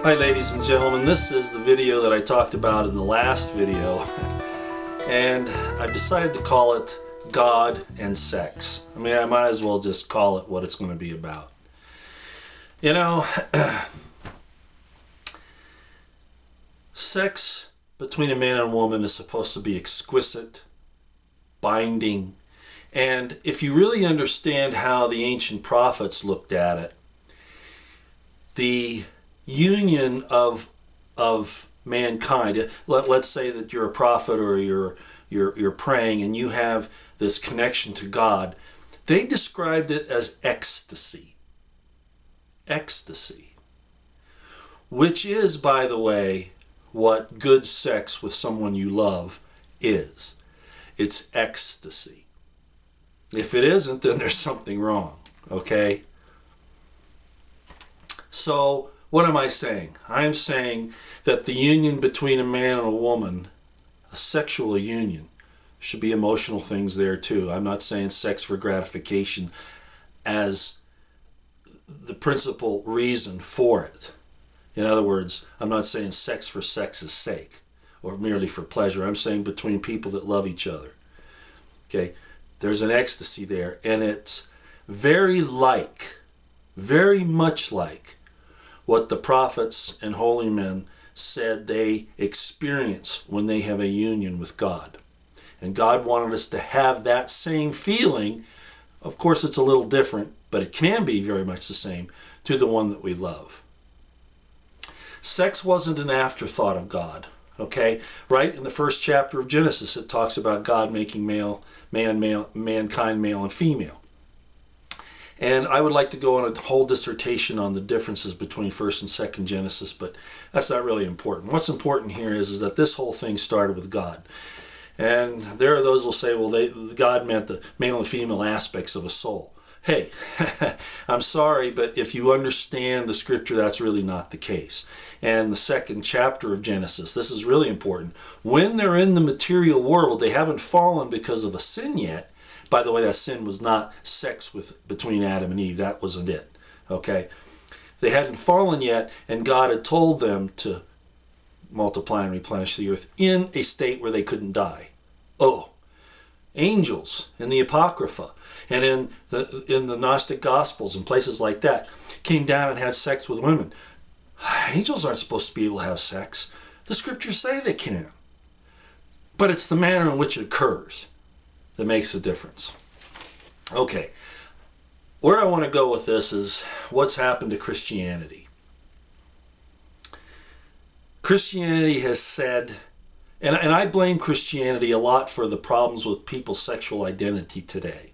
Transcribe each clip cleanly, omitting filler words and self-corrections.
Hi ladies and gentlemen, this is the video that I talked about in the last video, and I've decided to call it God and Sex. I mean, I might as well just call it what it's going to be about. You know, sex between a man and a woman is supposed to be exquisite, binding, and if you really understand how the ancient prophets looked at it, the union of mankind. Let's say that you're a prophet or you're praying and you have this connection to God. They described it as ecstasy. Ecstasy. Which is, by the way, what good sex with someone you love is. It's ecstasy. If it isn't, then there's something wrong. Okay? So, what am I saying? I'm saying that the union between a man and a woman, a sexual union, should be emotional things there too. I'm not saying sex for gratification as the principal reason for it. In other words, I'm not saying sex for sex's sake or merely for pleasure. I'm saying between people that love each other. Okay, there's an ecstasy there, and it's very much like what the prophets and holy men said they experience when they have a union with God. And God wanted us to have that same feeling. Of course, it's a little different, but it can be very much the same to the one that we love. Sex wasn't an afterthought of God, okay? Right in the first chapter of Genesis, it talks about God making mankind male and female. And I would like to go on a whole dissertation on the differences between 1st and 2nd Genesis, but that's not really important. What's important here is that this whole thing started with God. And there are those who will say, well, God meant the male and female aspects of a soul. Hey, I'm sorry, but if you understand the scripture, that's really not the case. And the 2nd chapter of Genesis, this is really important. When they're in the material world, they haven't fallen because of a sin yet. By the way, that sin was not sex between Adam and Eve. That wasn't it. Okay? They hadn't fallen yet, and God had told them to multiply and replenish the earth in a state where they couldn't die. Oh, angels in the Apocrypha and in the Gnostic Gospels and places like that came down and had sex with women. Angels aren't supposed to be able to have sex. The scriptures say they can. But it's the manner in which it occurs that makes a difference. Okay, where I want to go with this is what's happened to Christianity. Christianity has said, and I blame Christianity a lot for the problems with people's sexual identity today.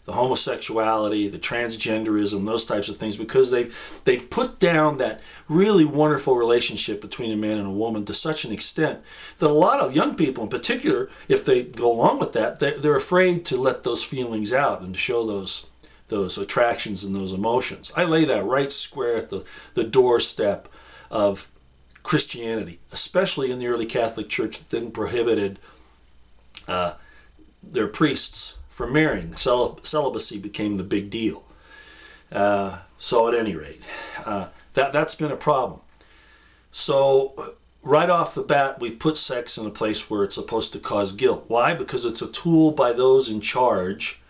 The homosexuality, the transgenderism, those types of things, because they've put down that really wonderful relationship between a man and a woman to such an extent that a lot of young people in particular, if they go along with that, they're afraid to let those feelings out and to show those attractions and those emotions. I lay that right square at the doorstep of Christianity, especially in the early Catholic Church that then prohibited their priests from marrying. Celibacy became the big deal. So at any rate, that's been a problem. So right off the bat, we've put sex in a place where it's supposed to cause guilt. Why? Because it's a tool by those in charge,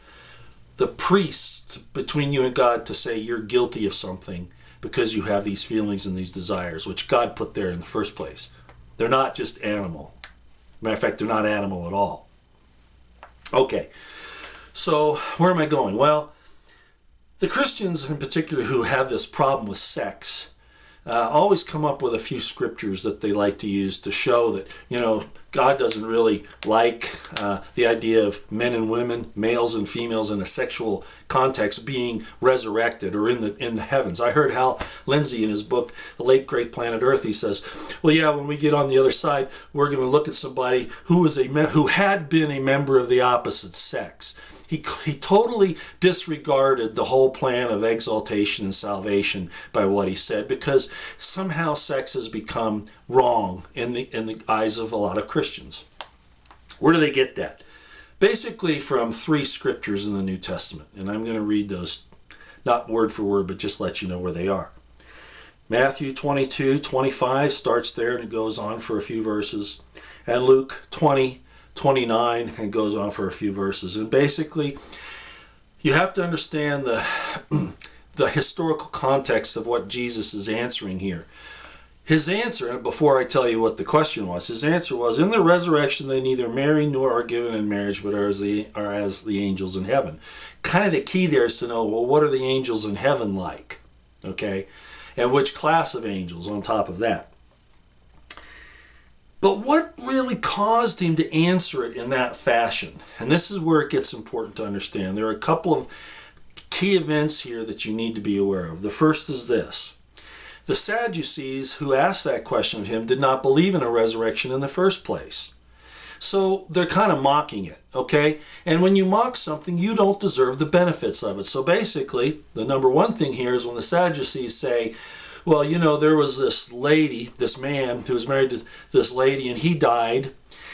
the priests between you and God, to say you're guilty of something because you have these feelings and these desires, which God put there in the first place. They're not just animal. Matter of fact, they're not animal at all. Okay. So, where am I going? Well, the Christians in particular who have this problem with sex always come up with a few scriptures that they like to use to show that, God doesn't really like the idea of men and women, males and females in a sexual context being resurrected or in the heavens. I heard Hal Lindsey in his book, The Late Great Planet Earth, he says, well, yeah, when we get on the other side, we're going to look at somebody who had been a member of the opposite sex. He totally disregarded the whole plan of exaltation and salvation by what he said, because somehow sex has become wrong in the eyes of a lot of Christians. Where do they get that? Basically from 3 scriptures in the New Testament. And I'm going to read those, not word for word, but just let you know where they are. Matthew 22:25 starts there and it goes on for a few verses. And Luke 20:29 and goes on for a few verses. And basically, you have to understand the historical context of what Jesus is answering here. His answer, before I tell you what the question was, his answer was, in the resurrection they neither marry nor are given in marriage, but are as the angels in heaven. Kind of the key there is to know, well, what are the angels in heaven like? Okay? And which class of angels on top of that? But what really caused him to answer it in that fashion? And this is where it gets important to understand. There are a couple of key events here that you need to be aware of. The first is this. The Sadducees who asked that question of him did not believe in a resurrection in the first place. So they're kind of mocking it, okay? And when you mock something, you don't deserve the benefits of it. So basically, the number one thing here is when the Sadducees say, well, you know, there was this lady, this man who was married to this lady, and he died,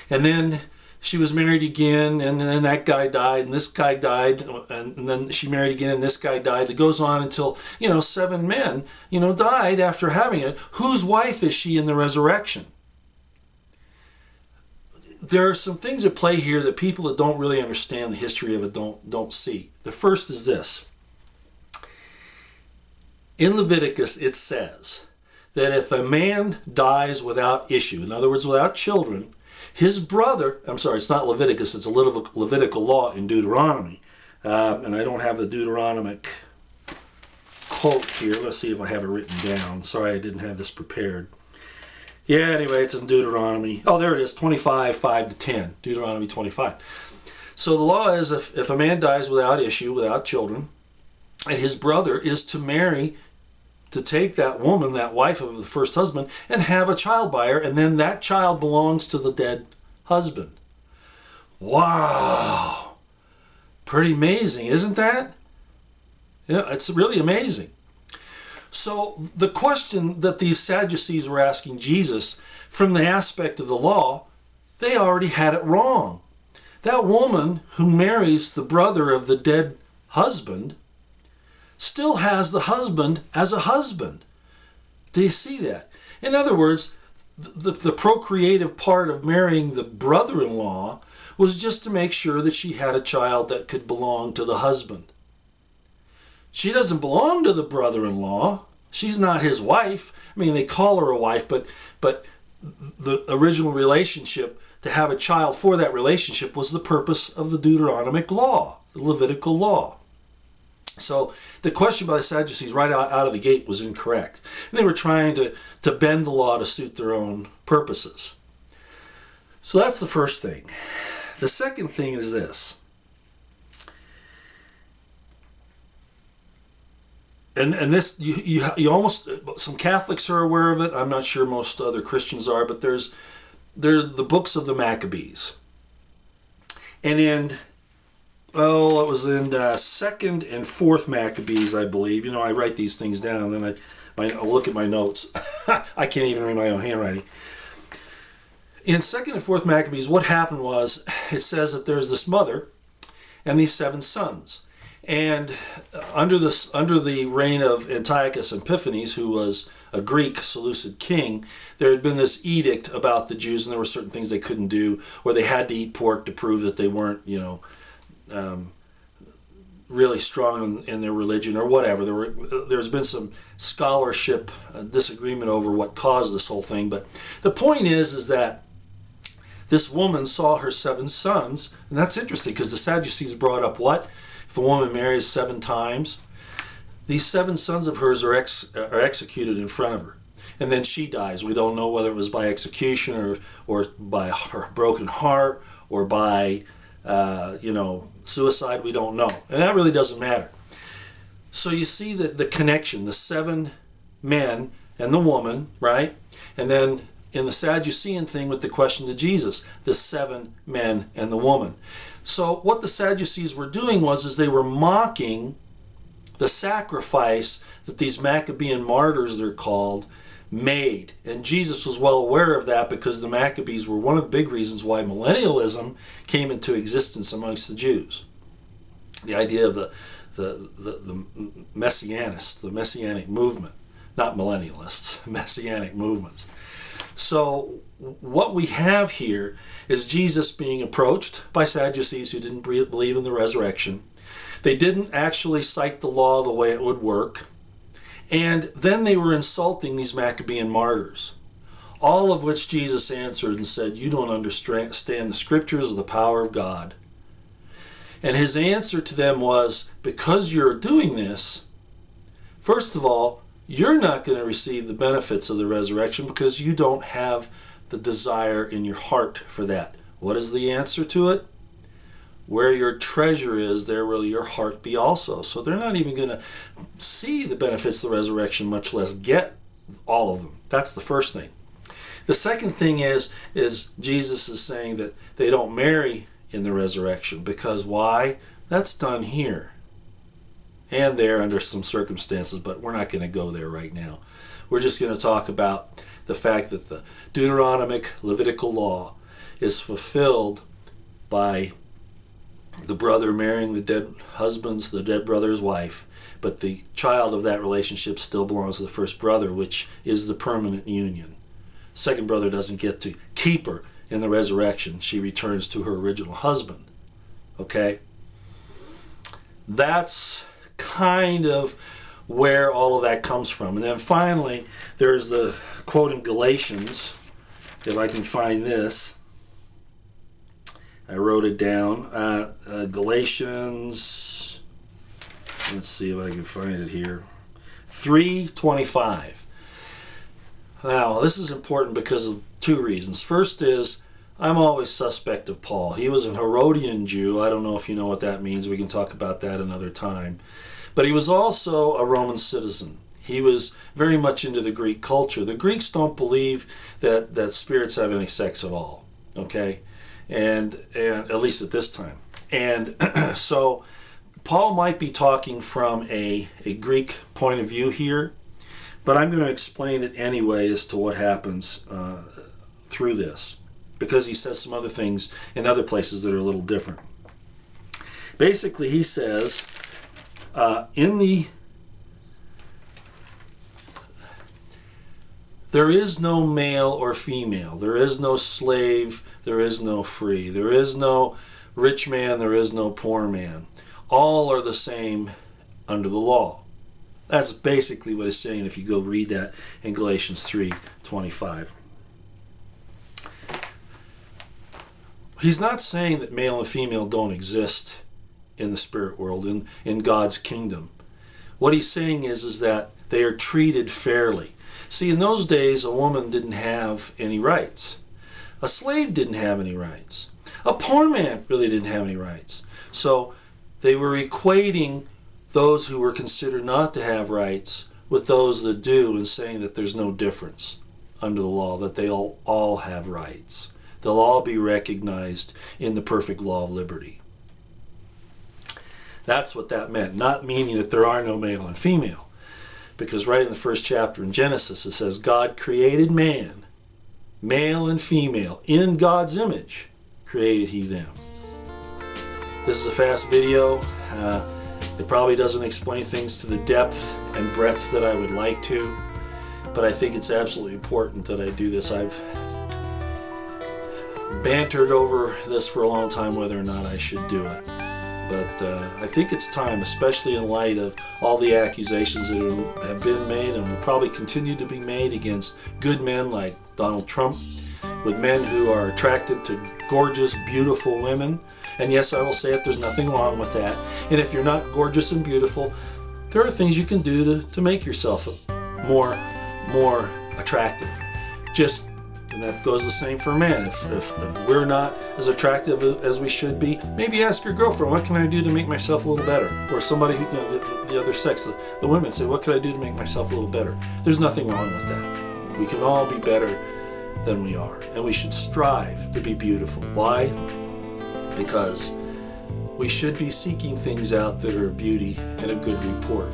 and then she was married again, and then that guy died, and this guy died, and then she married again, and this guy died. It goes on until, 7 men, died after having it. Whose wife is she in the resurrection? There are some things at play here that people that don't really understand the history of it don't see. The first is this. In Leviticus, it says that if a man dies without issue, in other words, without children, his brother, I'm sorry, it's not Leviticus, it's a Levitical law in Deuteronomy. And I don't have the Deuteronomic quote here. Let's see if I have it written down. Sorry, I didn't have this prepared. Yeah, anyway, it's in Deuteronomy. Oh, there it is, 25, 5 to 10. Deuteronomy 25. So the law is if a man dies without issue, without children, and his brother is to take that woman, that wife of the first husband, and have a child by her, and then that child belongs to the dead husband. Wow! Pretty amazing, isn't that? Yeah, it's really amazing. So the question that these Sadducees were asking Jesus, from the aspect of the law, they already had it wrong. That woman who marries the brother of the dead husband still has the husband as a husband. Do you see that? In other words, the procreative part of marrying the brother-in-law was just to make sure that she had a child that could belong to the husband. She doesn't belong to the brother-in-law. She's not his wife. I mean, they call her a wife, but the original relationship, to have a child for that relationship, was the purpose of the Deuteronomic law, the Levitical law. So the question by the Sadducees right out of the gate was incorrect. And they were trying to bend the law to suit their own purposes. So that's the first thing. The second thing is this. And this, you almost, some Catholics are aware of it. I'm not sure most other Christians are, but there are the books of the Maccabees. And it was in 2nd and 4th Maccabees, I believe. I write these things down, and I'll look at my notes. I can't even read my own handwriting. In 2nd and 4th Maccabees, what happened was, it says that there's this mother and these 7 sons. And under the reign of Antiochus Epiphanes, who was a Greek Seleucid king, there had been this edict about the Jews, and there were certain things they couldn't do, or they had to eat pork to prove that they weren't, really strong in their religion or whatever. There's been some scholarship disagreement over what caused this whole thing, but the point is that this woman saw her 7 sons, and that's interesting because the Sadducees brought up what? If a woman marries 7 times, these 7 sons of hers are executed in front of her, and then she dies. We don't know whether it was by execution or by her broken heart or by suicide. We don't know, and that really doesn't matter. So you see the connection, the 7 men and the woman, right? And then in the Sadducean thing with the question to Jesus, the 7 men and the woman. So what the Sadducees were doing was they were mocking the sacrifice that these Maccabean martyrs, they're called, made. And Jesus was well aware of that because the Maccabees were one of the big reasons why millennialism came into existence amongst the Jews. The idea of the messianists, the messianic movement, not millennialists, messianic movements. So what we have here is Jesus being approached by Sadducees who didn't believe in the resurrection. They didn't actually cite the law the way it would work. And then they were insulting these Maccabean martyrs. All of which Jesus answered and said, you don't understand the scriptures or the power of God. And his answer to them was, because you're doing this, first of all, you're not going to receive the benefits of the resurrection because you don't have the desire in your heart for that. What is the answer to it? Where your treasure is, there will your heart be also. So they're not even going to see the benefits of the resurrection, much less get all of them. That's the first thing. The second thing is Jesus is saying that they don't marry in the resurrection. Because why? That's done here and there under some circumstances, but we're not going to go there right now. We're just going to talk about the fact that the Deuteronomic Levitical law is fulfilled by the brother marrying the dead the dead brother's wife, but the child of that relationship still belongs to the first brother, which is the permanent union. Second brother doesn't get to keep her in the resurrection. She returns to her original husband. Okay? That's kind of where all of that comes from. And then finally, there's the quote in Galatians, if I can find this. I wrote it down. Galatians, let's see if I can find it here. 3:25. Now, this is important because of two reasons. First is, I'm always suspect of Paul. He was an Herodian Jew. I don't know if you know what that means. We can talk about that another time. But he was also a Roman citizen. He was very much into the Greek culture. The Greeks don't believe that spirits have any sex at all. Okay? And at least at this time. And so Paul might be talking from a Greek point of view here, but I'm going to explain it anyway as to what happens through this, because he says some other things in other places that are a little different. Basically, he says, there is no male or female. There is no slave. There is no free. There is no rich man. There is no poor man. All are the same under the law. That's basically what it's saying if you go read that in Galatians 3:25. He's not saying that male and female don't exist in the spirit world, in God's kingdom. What he's saying is that they are treated fairly. See, in those days, a woman didn't have any rights. A slave didn't have any rights. A poor man really didn't have any rights. So they were equating those who were considered not to have rights with those that do, and saying that there's no difference under the law, that they all have rights. They'll all be recognized in the perfect law of liberty. That's what that meant, not meaning that there are no male and female. Because right in the first chapter in Genesis it says, God created man, male and female, in God's image created he them. This is a fast video. It probably doesn't explain things to the depth and breadth that I would like to, but I think it's absolutely important that I do this. I've bantered over this for a long time, whether or not I should do it. But I think it's time, especially in light of all the accusations that have been made and will probably continue to be made against good men like Donald Trump, with men who are attracted to gorgeous, beautiful women. And yes, I will say it, there's nothing wrong with that. And if you're not gorgeous and beautiful, there are things you can do to make yourself more attractive. And that goes the same for men. If we're not as attractive as we should be, maybe ask your girlfriend, what can I do to make myself a little better? Or somebody who, the other sex, the women say, what can I do to make myself a little better? There's nothing wrong with that. We can all be better than we are. And we should strive to be beautiful. Why? Because we should be seeking things out that are of beauty and a good report.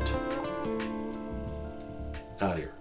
Out here.